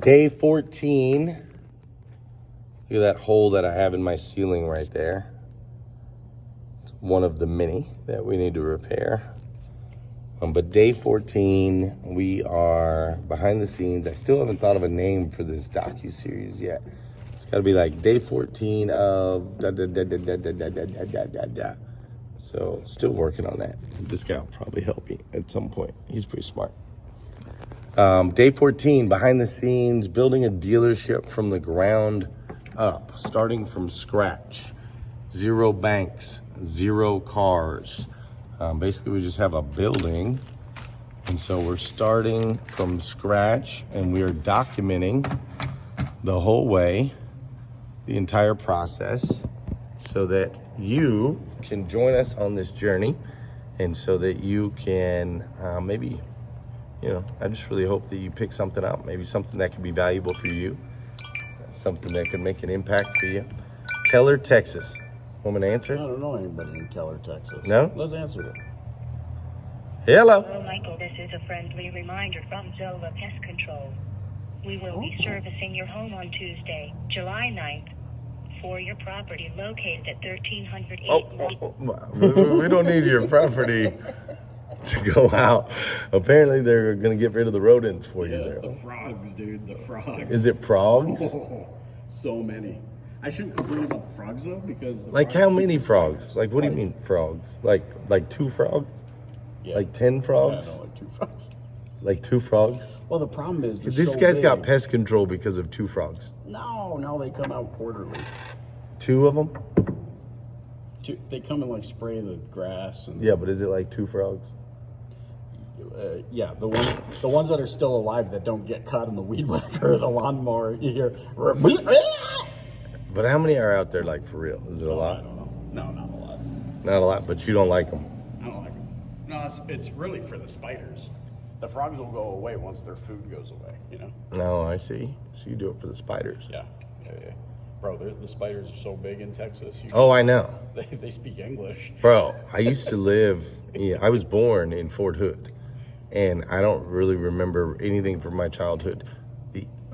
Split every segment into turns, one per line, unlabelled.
Day 14. Look at that hole that I have in my ceiling right there. It's one of the many that we need to repair. But day 14, we are behind the scenes. I still haven't thought of a name for this docu-series yet. It's got to be like day 14 of da da da da da da da da da da da. So still working on that. This guy will probably help me at some point. He's pretty smart. Day 14, behind the scenes, building a dealership from the ground up, starting from scratch. 0 banks, 0 cars. Basically, we just have a building. And so we're starting from scratch and we are documenting the whole way, the entire process, so that you can join us on this journey and so that you can maybe, I just really hope that you pick something up, maybe something that can be valuable for you, something that can make an impact for you. Keller, Texas. Woman answer?
I don't know anybody in Keller, Texas.
No?
Let's answer it.
Hello.
Hello, Michael. This is a friendly reminder from Zova Pest Control. We will be servicing your home on Tuesday, July 9th, for your property located at 1308.
We don't need your property to go out. Apparently, they're going to get rid of the rodents for you there.
The frogs, dude. The frogs.
Is it frogs?
Oh, so many. I shouldn't complain about the frogs, though, because...
How many frogs? What do you mean frogs? Like 2 frogs?
Yeah.
Like 10 frogs?
Yeah, no, like 2 frogs.
Like 2 frogs?
Well, the problem is...
This guy's got pest control because of 2 frogs.
No, they come out quarterly. 2
of them?
They come and, spray the grass. And
yeah, but is it like 2 frogs?
Yeah, the ones that are still alive that don't get caught in the weed whacker or the lawnmower, you hear...
But how many are out there, for real? Is it a lot?
I don't know. No, not a lot.
Not a lot, but you don't like them.
I don't like them. No, it's really for the spiders. The frogs will go away once their food goes away,
No, I see. So you do it for the spiders.
Yeah. Bro, the spiders are so big in Texas.
I know.
They speak English.
Bro, I used to live, I was born in Fort Hood, and I don't really remember anything from my childhood,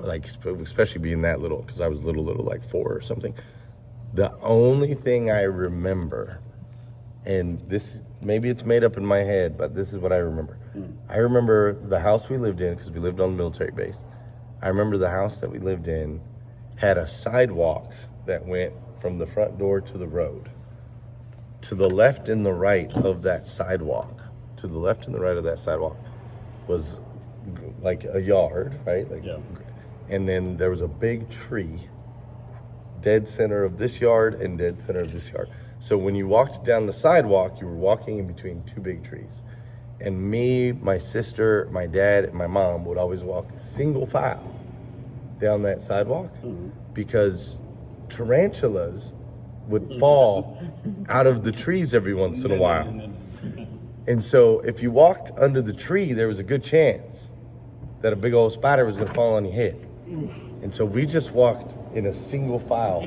especially being that little, because I was little, 4 or something. The only thing I remember, and this, maybe it's made up in my head, but this is what I remember. I remember the house we lived in, because we lived on the military base. I remember the house that we lived in had a sidewalk that went from the front door to the road. To the left and the right of that sidewalk, was like a yard, right? And then there was a big tree, dead center of this yard and dead center of this yard. So when you walked down the sidewalk, you were walking in between 2 big trees. And me, my sister, my dad, and my mom would always walk single file down that sidewalk because tarantulas would fall out of the trees every once in a while. And so if you walked under the tree, there was a good chance that a big old spider was gonna fall on your head. And so we just walked in a single file.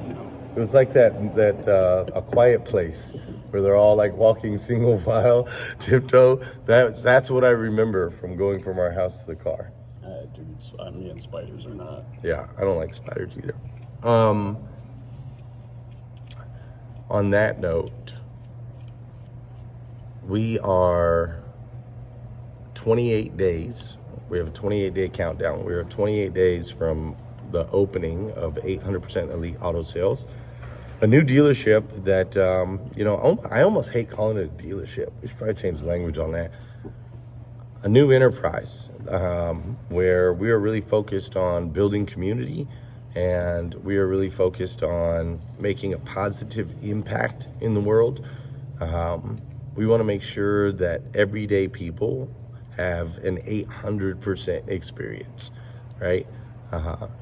It was like that A Quiet Place where they're all walking single file, tiptoe. That's what I remember from going from our house to the car.
Dude, me and spiders are not.
Yeah, I don't like spiders either. On that note, we are 28 days. We have a 28-day countdown. We are 28 days from the opening of 800% Elite Auto Sales. A new dealership that, I almost hate calling it a dealership. We should probably change the language on that. A new enterprise where we are really focused on building community, and we are really focused on making a positive impact in the world. We want to make sure that everyday people have an 800% experience, right?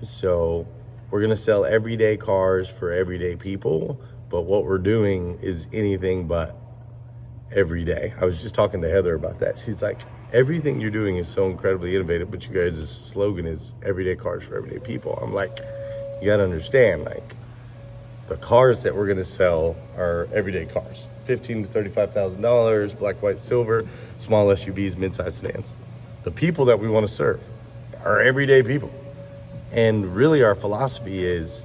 So we're going to sell everyday cars for everyday people, but what we're doing is anything but everyday. I was just talking to Heather about that. She's like, everything you're doing is so incredibly innovative, but you guys' slogan is everyday cars for everyday people. I'm like, you got to understand, the cars that we're going to sell are everyday cars. $15,000 to $35,000, black, white, silver, small SUVs, mid-size sedans. The people that we want to serve are everyday people. And really our philosophy is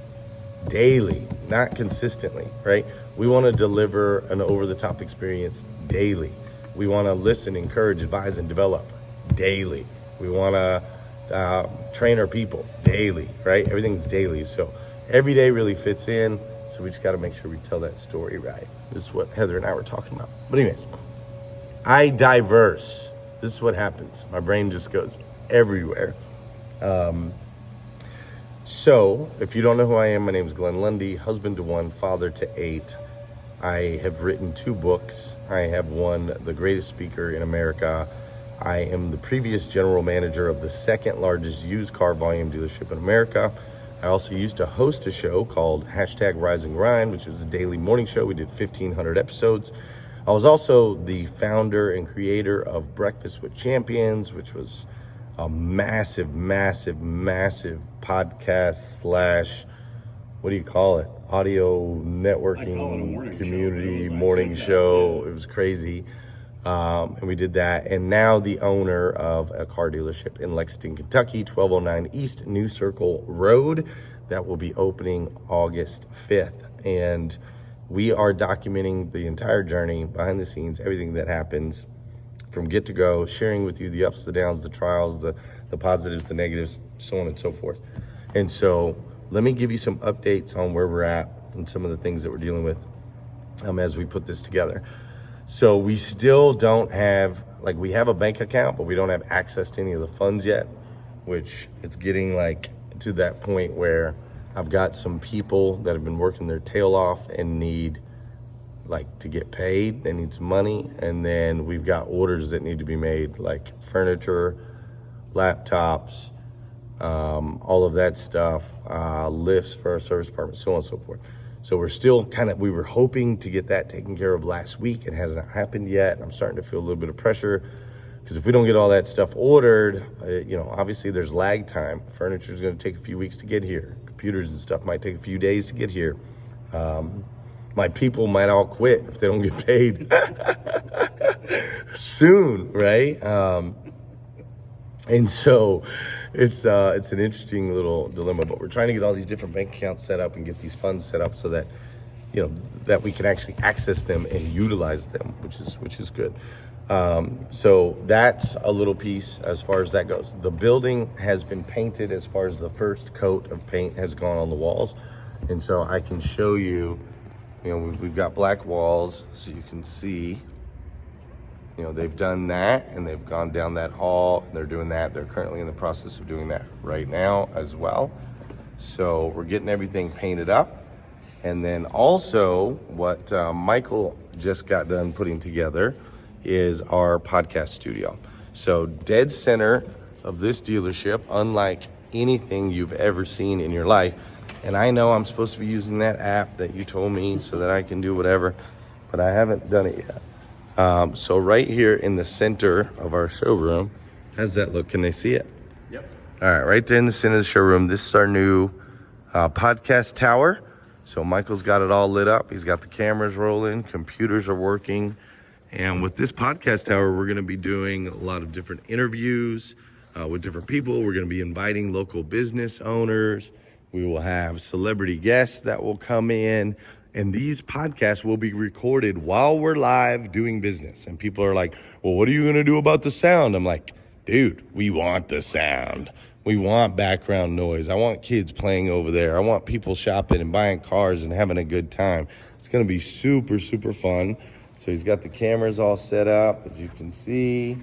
daily, not consistently, right? We want to deliver an over-the-top experience daily. We want to listen, encourage, advise, and develop daily. We want to train our people daily, right? Everything's daily. So every day really fits in. So we just got to make sure we tell that story right. This is what Heather and I were talking about. But anyways, I diverse. This is what happens. My brain just goes everywhere. So if you don't know who I am, my name is Glenn Lundy, husband to 1, father to 8. I have written 2 books. I have won the greatest speaker in America. I am the previous general manager of the 2nd largest used car volume dealership in America. I also used to host a show called #Rise and Grind, which was a daily morning show. We did 1,500 episodes. I was also the founder and creator of Breakfast with Champions, which was a massive podcast / what do you call it? Audio networking community morning show. It was crazy. And we did that. And now the owner of a car dealership in Lexington, Kentucky, 1209 East New Circle Road, that will be opening August 5th. And we are documenting the entire journey, behind the scenes, everything that happens from get to go, sharing with you the ups, the downs, the trials, the positives, the negatives, so on and so forth. And so let me give you some updates on where we're at and some of the things that we're dealing with as we put this together. So we still don't have, like, we have a bank account, but we don't have access to any of the funds yet, which it's getting like to that point where I've got some people that have been working their tail off and need like to get paid. They need some money. And then we've got orders that need to be made, like furniture, laptops, all of that stuff, lifts for our service department, so on and so forth. So we're still we were hoping to get that taken care of last week. It hasn't happened yet. I'm starting to feel a little bit of pressure because if we don't get all that stuff ordered, obviously there's lag time. Furniture is going to take a few weeks to get here. Computers and stuff might take a few days to get here. My people might all quit if they don't get paid soon, right? And so it's an interesting little dilemma, but we're trying to get all these different bank accounts set up and get these funds set up so that, that we can actually access them and utilize them, which is good. So that's a little piece as far as that goes. The building has been painted as far as the first coat of paint has gone on the walls. And so I can show you, we've got black walls so you can see, they've done that and they've gone down that hall and they're doing that. They're currently in the process of doing that right now as well. So we're getting everything painted up. And then also what Michael just got done putting together is our podcast studio. So dead center of this dealership, unlike anything you've ever seen in your life. And I know I'm supposed to be using that app that you told me so that I can do whatever, but I haven't done it yet. So right here in the center of our showroom, how's that look? Can they see it?
Yep.
All right, right there in the center of the showroom, this is our new podcast tower. So Michael's got it all lit up. He's got the cameras rolling, computers are working. And with this podcast tower, we're going to be doing a lot of different interviews with different people. We're going to be inviting local business owners. We will have celebrity guests that will come in. And these podcasts will be recorded while we're live doing business. And people are like, well, what are you going to do about the sound? I'm like, dude, we want the sound. We want background noise. I want kids playing over there. I want people shopping and buying cars and having a good time. It's going to be super, super fun. So he's got the cameras all set up, as you can see.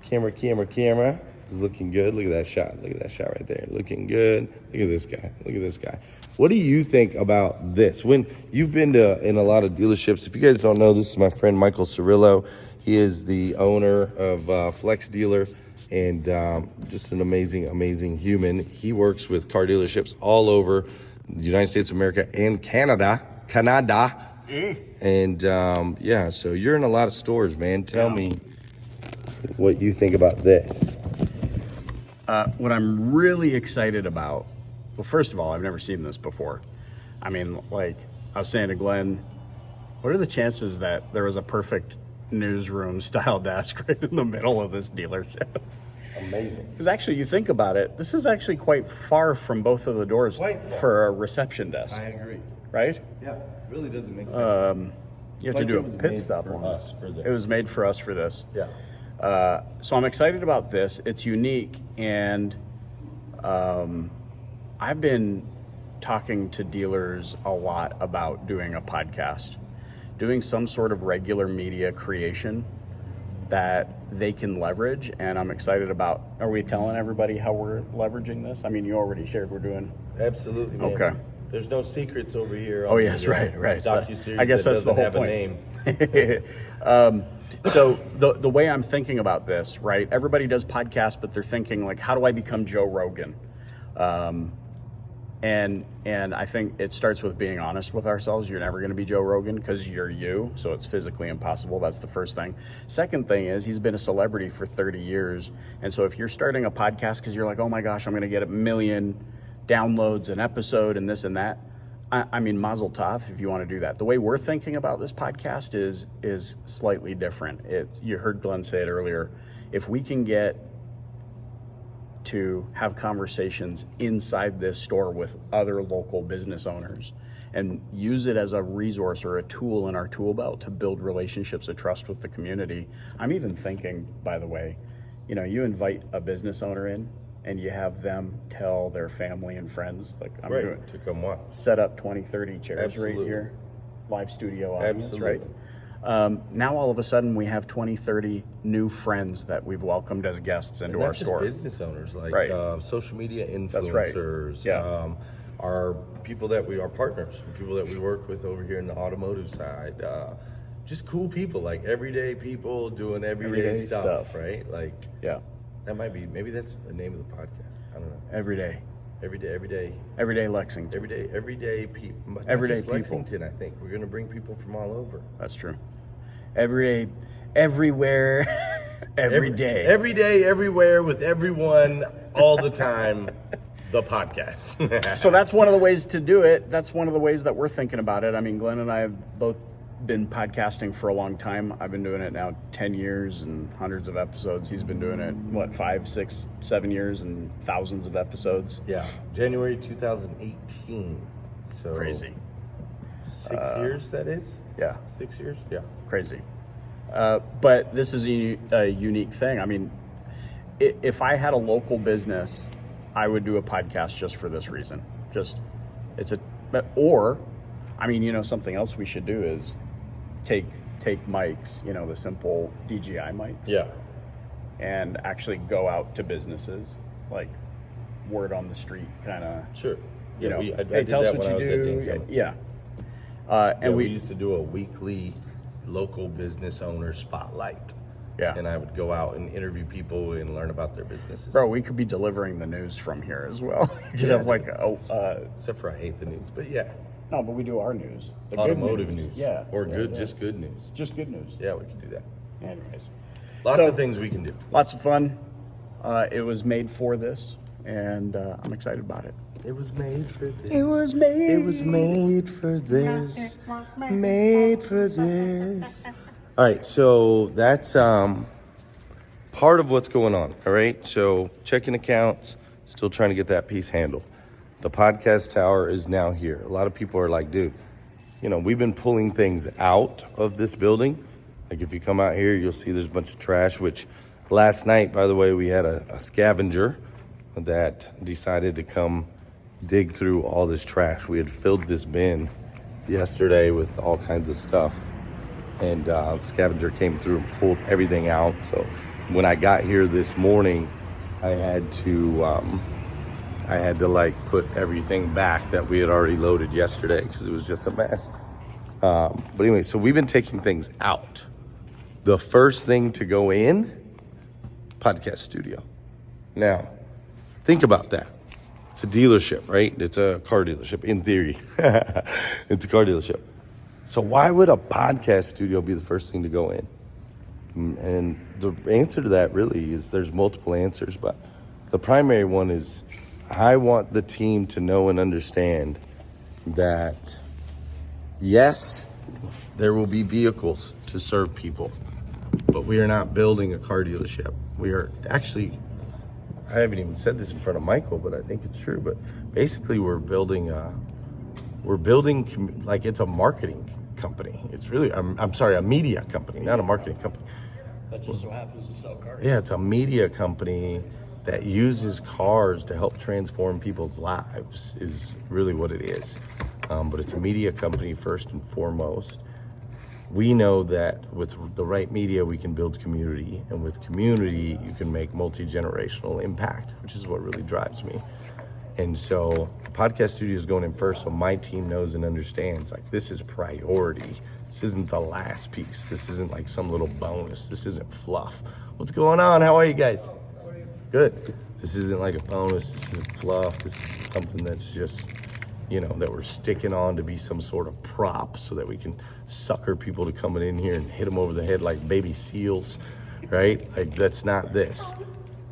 Camera. It's looking good. Look at that shot. Look at that shot right there. Looking good. Look at this guy. What do you think about this? When you've been in a lot of dealerships, if you guys don't know, this is my friend Michael Cirillo. He is the owner of Flex Dealer and just an amazing human. He works with car dealerships all over the United States of America and Canada. And so you're in a lot of stores, man. Tell me what you think about this.
What I'm really excited about, well, first of all, I've never seen this before. I mean, like I was saying to Glenn, what are the chances that there was a perfect newsroom style desk right in the middle of this dealership?
amazing.
Because actually, you think about it, this is actually quite far from both of the doors
Quite far.
for a reception desk,
I agree.
right?
Yeah, really doesn't make sense.
You have
It's
to do
like
a
it was
pit
made
stop
for
on
us for this.
It was made for us for this.
Yeah.
So I'm excited about this. It's unique, and I've been talking to dealers a lot about doing a podcast, doing some sort of regular media creation that they can leverage, and I'm excited about. Are we telling everybody how we're leveraging this? I mean, you already shared we're doing.
Absolutely, man.
Okay.
There's no secrets over here.
Oh yes, right.
Docuseries
I guess
that
that's the
doesn't
whole
have
point.
a name.
So the way I'm thinking about this, right? Everybody does podcasts, but they're thinking like, how do I become Joe Rogan? And I think it starts with being honest with ourselves. You're never going to be Joe Rogan because you're you, so it's physically impossible. That's the first thing. Second thing is he's been a celebrity for 30 years, and so if you're starting a podcast because you're like, oh my gosh, I'm going to get 1 million downloads an episode and this and that, I mean, mazel tov if you want to do that. The way we're thinking about this podcast is slightly different. You heard Glenn say it earlier. If we can get to have conversations inside this store with other local business owners and use it as a resource or a tool in our tool belt to build relationships of trust with the community. I'm even thinking, by the way, you invite a business owner in and you have them tell their family and friends, like I'm
Right,
doing,
to come what?
set up 20, 30 chairs
Absolutely.
right here, live studio audience,
Absolutely.
right? Now all of a sudden we have 20, 30 new friends that we've welcomed as guests into
And
our
not just
store.
business owners, like
Right.
social media
That's right.
influencers,
Yeah.
our people that we are partners, people that we work with over here in the automotive side, just cool people, like everyday people doing everyday stuff, right? Like
Yeah,
maybe that's the name of the podcast. I don't know.
every day.
Everyday
Lexington.
everyday people.
Everyday
just
people.
Lexington, I think we're gonna bring people from all over.
That's true. Every day, everywhere, every day.
Every day, everywhere, with everyone, all the time. The podcast.
So that's one of the ways to do it. That's one of the ways that we're thinking about it. I mean, Glenn and I have both been podcasting for a long time. I've been doing it now 10 years and hundreds of episodes. He's been doing it, 5, 6, 7 years and thousands of episodes.
Yeah, January 2018. So
Crazy.
6 years, that is?
Yeah.
6 years? Yeah.
Crazy. But this is a unique thing. I mean, if I had a local business, I would do a podcast just for this reason. Something else we should do is take mics, the simple DJI mics.
Yeah.
And actually go out to businesses, like word on the street kind of.
Sure. I
Hey,
did
tell us
that
what
when I
you
was at
do.
Dinkum.
Yeah.
And we used to do a weekly local business owner spotlight.
Yeah.
And I would go out and interview people and learn about their businesses.
Bro, we could be delivering the news from here as well. You could
Yeah.
have
Except for I hate the news, but yeah.
no, but we do our news. The good
Automotive news.
Yeah.
Or
Yeah,
good,
yeah.
just good news.
Just good news.
Yeah, we can do that.
Anyways.
Lots
So-
of things we can do.
Lots of fun. It was made for this, and I'm excited about it.
It was made for this.
It was made.
It was made for this. Made for this. All right, so that's part of what's going on. All right, so checking accounts, still trying to get that piece handled. The podcast tower is now here. A lot of people are like, dude, we've been pulling things out of this building. Like if you come out here, you'll see there's a bunch of trash, which last night, by the way, we had a scavenger that decided to come dig through all this trash. We had filled this bin yesterday with all kinds of stuff, and scavenger came through and pulled everything out. So when I got here this morning, I had to put everything back that we had already loaded yesterday because it was just a mess. But anyway, so we've been taking things out. The first thing to go in, podcast studio. Now, think about that. It's a dealership, right? It's a car dealership, in theory. It's a car dealership. So why would a podcast studio be the first thing to go in? And the answer to that really is there's multiple answers, but the primary one is I want the team to know and understand that, yes, there will be vehicles to serve people, but we are not building a car dealership. We are actually I haven't even said this in front of Michael, but I think it's true. But basically, we're building like it's a marketing company. It's really, I'm sorry, a media company, not a marketing company.
That just so happens to sell cars.
Yeah, it's a media company that uses cars to help transform people's lives is really what it is. But it's a media company first and foremost. We know that with the right media, we can build community. And with community, you can make multi-generational impact, which is what really drives me. And so the podcast studio is going in first, so my team knows and understands, like, this is priority. This isn't the last piece. This isn't like some little bonus. This isn't fluff. What's going on? How are you guys? Good. This isn't like a bonus. This isn't fluff. This is something that's just, you know, that we're sticking on to be some sort of prop so that we can sucker people to coming in here and hit them over the head like baby seals, right? Like, that's not this.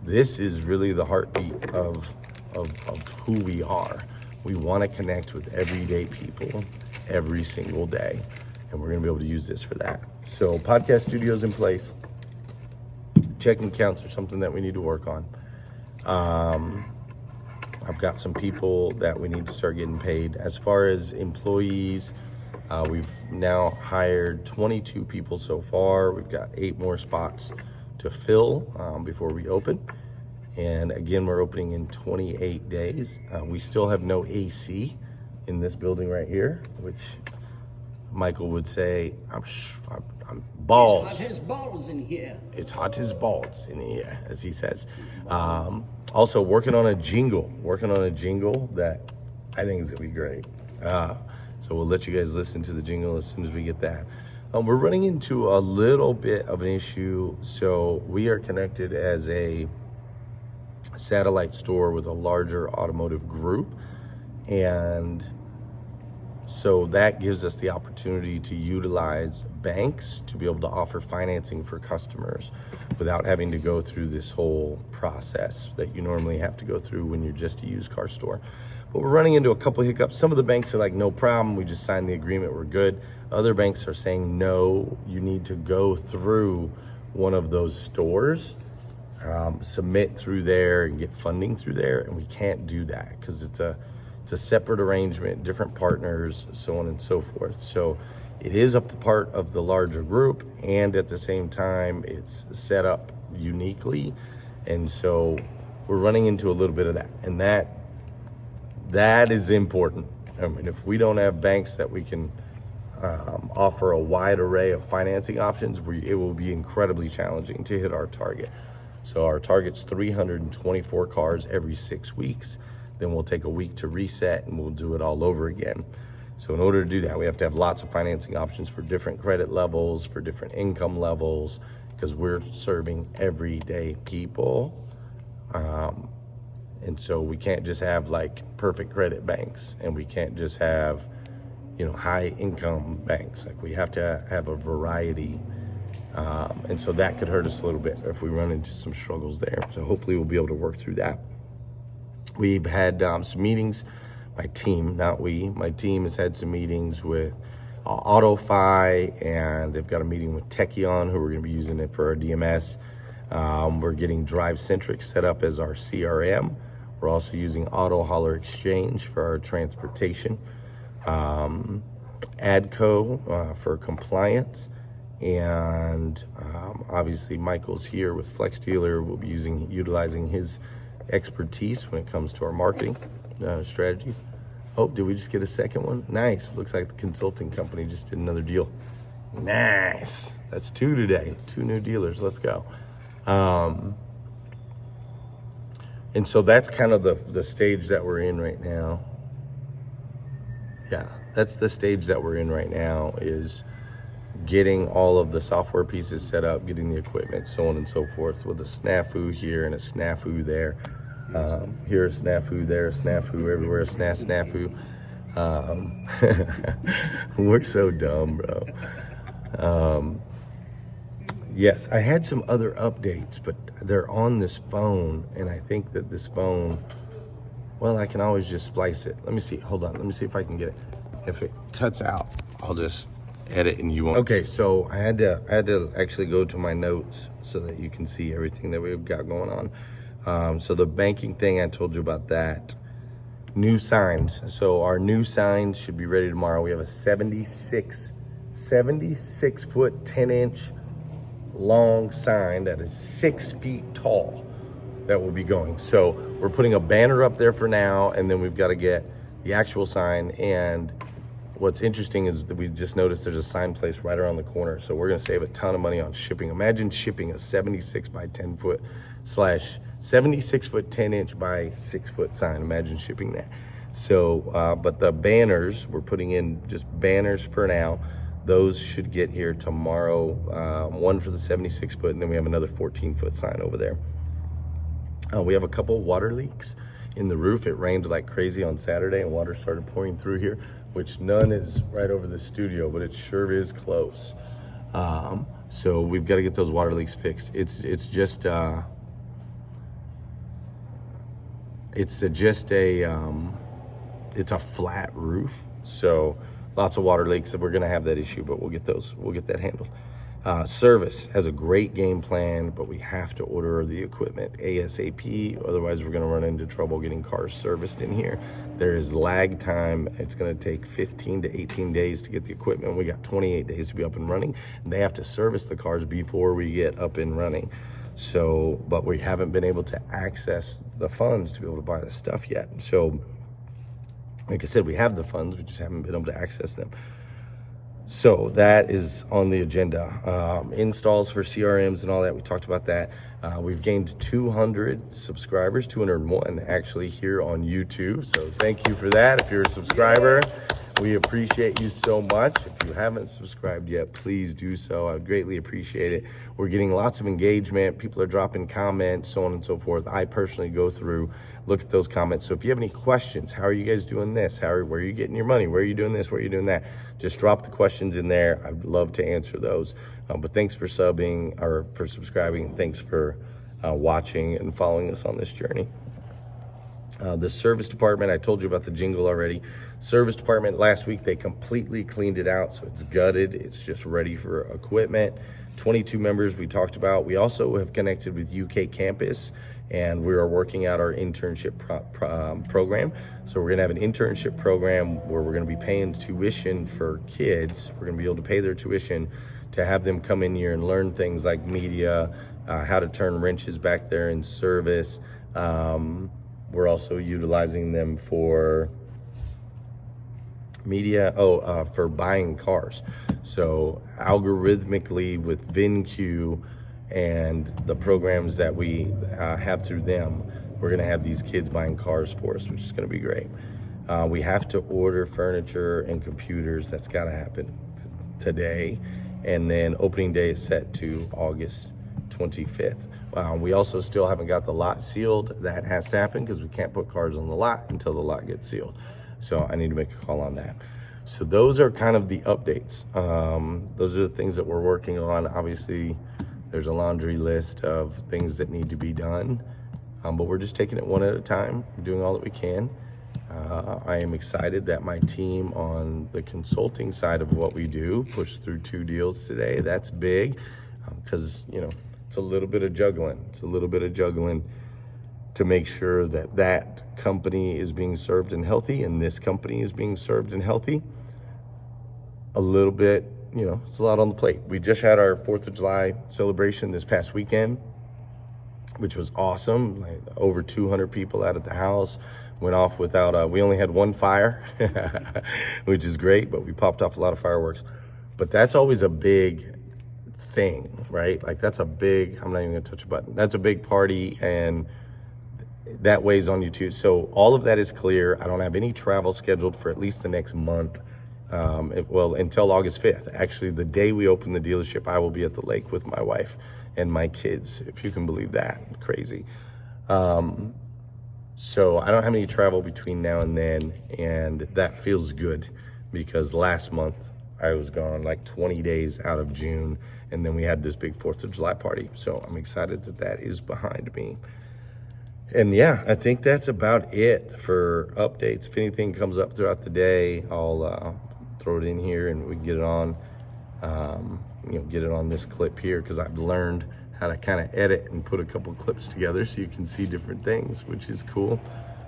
This is really the heartbeat of who we are. We want to connect with everyday people every single day, and we're going to be able to use this for that. So podcast studio's in place. Checking accounts are something that we need to work on. I've got some people that we need to start getting paid. As far as employees, we've now hired 22 people so far. We've got 8 more spots to fill before we open. And again, we're opening in 28 days. We still have no AC in this building right here, which Michael would say, I'm balls.
It's hot as balls in here.
It's hot as balls in here, as he says. Also working on a jingle that I think is gonna be great. So we'll let you guys listen to the jingle as soon as we get that. We're running into a little bit of an issue. So we are connected as a satellite store with a larger automotive group, and so that gives us the opportunity to utilize banks to be able to offer financing for customers without having to go through this whole process that you normally have to go through when you're just a used car store. But we're running into a couple hiccups. Some of the banks are like, no problem, we just signed the agreement, we're good. Other banks are saying, no, you need to go through one of those stores, submit through there and get funding through there, and we can't do that because it's a separate arrangement, different partners, so on and so forth. So it is a part of the larger group, and at the same time, it's set up uniquely. And so we're running into a little bit of that, and that is important. I mean, if we don't have banks that we can offer a wide array of financing options, it will be incredibly challenging to hit our target. So our target's 324 cars every 6 weeks. Then we'll take a week to reset and we'll do it all over again. So in order to do that, we have to have lots of financing options for different credit levels, for different income levels, because we're serving everyday people. And so we can't just have like perfect credit banks, and we can't just have, you know, high income banks. Like, we have to have a variety. And so that could hurt us a little bit if we run into some struggles there. So hopefully we'll be able to work through that. We've had some meetings. My team has had some meetings with AutoFi, and they've got a meeting with Techion, who we're going to be using it for our DMS. We're getting DriveCentric set up as our CRM. We're also using Auto Hauler Exchange for our transportation. ADCO for compliance. And obviously Michael's here with Flex Dealer. We'll be utilizing his expertise when it comes to our marketing strategies. Oh, did we just get a second one? Nice. Looks like the consulting company just did another deal. Nice. That's 2 today. 2 new dealers. Let's go. And so that's kind of the stage that we're in right now. Yeah, that's the stage that we're in right now, is getting all of the software pieces set up, getting the equipment, so on and so forth, with a snafu here and a snafu there. Here a snafu, there a snafu, everywhere a snafu. We're so dumb, bro. Yes, I had some other updates, but they're on this phone, and I think that this phone, well, I can always just splice it. Let me see, hold on, let me see if I can get it. If it cuts out, I'll just edit and you won't. Okay, so I had to actually go to my notes so that you can see everything that we've got going on. So the banking thing, I told you about that. New signs. So our new signs should be ready tomorrow. We have a 76 foot, 10 inch long sign that is 6 feet tall that will be going. So we're putting a banner up there for now, and then we've got to get the actual sign. And what's interesting is that we just noticed there's a sign place right around the corner. So we're going to save a ton of money on shipping. Imagine shipping a 76 by 10 foot slash 76 foot 10 inch by 6 foot sign. Imagine shipping that. So, but the banners, we're putting in just banners for now. Those should get here tomorrow. One for the 76 foot, and then we have another 14 foot sign over there. We have a couple water leaks in the roof. It rained like crazy on Saturday, and water started pouring through here, which none is right over the studio, but it sure is close. So we've got to get those water leaks fixed. It's just a flat roof, so lots of water leaks. We're gonna have that issue, but we'll get that handled. Service has a great game plan, but we have to order the equipment ASAP. Otherwise, we're going to run into trouble getting cars serviced in here. There is lag time. It's going to take 15 to 18 days to get the equipment. We got 28 days to be up and running. And they have to service the cars before we get up and running. So, but we haven't been able to access the funds to be able to buy the stuff yet. So, like I said, we have the funds. We just haven't been able to access them. So that is on the agenda. Installs for CRMs and all that, we talked about that. We've gained 200 subscribers, 201 actually here on YouTube. So thank you for that. If you're a subscriber, we appreciate you so much. If you haven't subscribed yet, please do so. I would greatly appreciate it. We're getting lots of engagement. People are dropping comments, so on and so forth. I personally go through, look at those comments. So if you have any questions, how are you guys doing this? Where are you getting your money? Where are you doing this? Where are you doing that? Just drop the questions in there. I'd love to answer those. But thanks for subbing or for subscribing. Thanks for watching and following us on this journey. The service department, I told you about the jingle already. Service department, last week they completely cleaned it out, so it's gutted. It's just ready for equipment. 22 members we talked about. We also have connected with UK Campus, and we are working out our internship program. So we're gonna have an internship program where we're gonna be paying tuition for kids. We're gonna be able to pay their tuition to have them come in here and learn things like media, how to turn wrenches back there in service. We're also utilizing them for media, for buying cars. So algorithmically with VinQ and the programs that we have through them, we're gonna have these kids buying cars for us, which is gonna be great. We have to order furniture and computers. That's gotta happen today. And then opening day is set to August 25th. We also still haven't got the lot sealed. That has to happen because we can't put cars on the lot until the lot gets sealed. So I need to make a call on that. So those are kind of the updates. Those are the things that we're working on. Obviously, there's a laundry list of things that need to be done, but we're just taking it one at a time, doing all that we can. I am excited that my team on the consulting side of what we do pushed through 2 deals today. That's big because, it's a little bit of juggling. It's a little bit of juggling to make sure that that company is being served and healthy and this company is being served and healthy. A little bit, it's a lot on the plate. We just had our 4th of July celebration this past weekend, which was awesome. Like over 200 people out at the house. Went off without, we only had 1 fire, which is great, but we popped off a lot of fireworks. But that's always a big thing, right? Like that's a big, I'm not even gonna touch a button. That's a big party and that weighs on you too. So all of that is clear. I don't have any travel scheduled for at least the next month. Until August 5th. Actually, the day we open the dealership, I will be at the lake with my wife and my kids, if you can believe that. Crazy. So I don't have any travel between now and then, and that feels good because last month I was gone like 20 days out of June, and then we had this big 4th of July party. So I'm excited that that is behind me. And yeah, I think that's about it for updates. If anything comes up throughout the day, I'll throw it in here and we can get it on, get it on this clip here, because I've learned how to kind of edit and put a couple clips together so you can see different things, which is cool.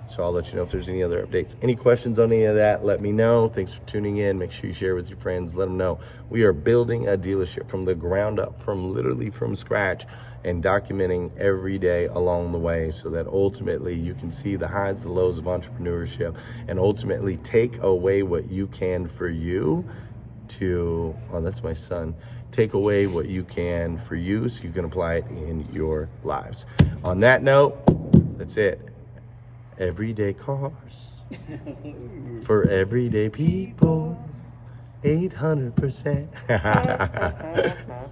So I'll let you know if there's any other updates. Any questions on any of that, let me know. Thanks for tuning in. Make sure you share with your friends. Let them know. We are building a dealership from the ground up, literally from scratch, and documenting every day along the way so that ultimately you can see the highs, the lows of entrepreneurship, and ultimately take away what you can for you to, oh, that's my son. Take away what you can for you so you can apply it in your lives. On that note, that's it. Everyday cars for everyday people, 800%.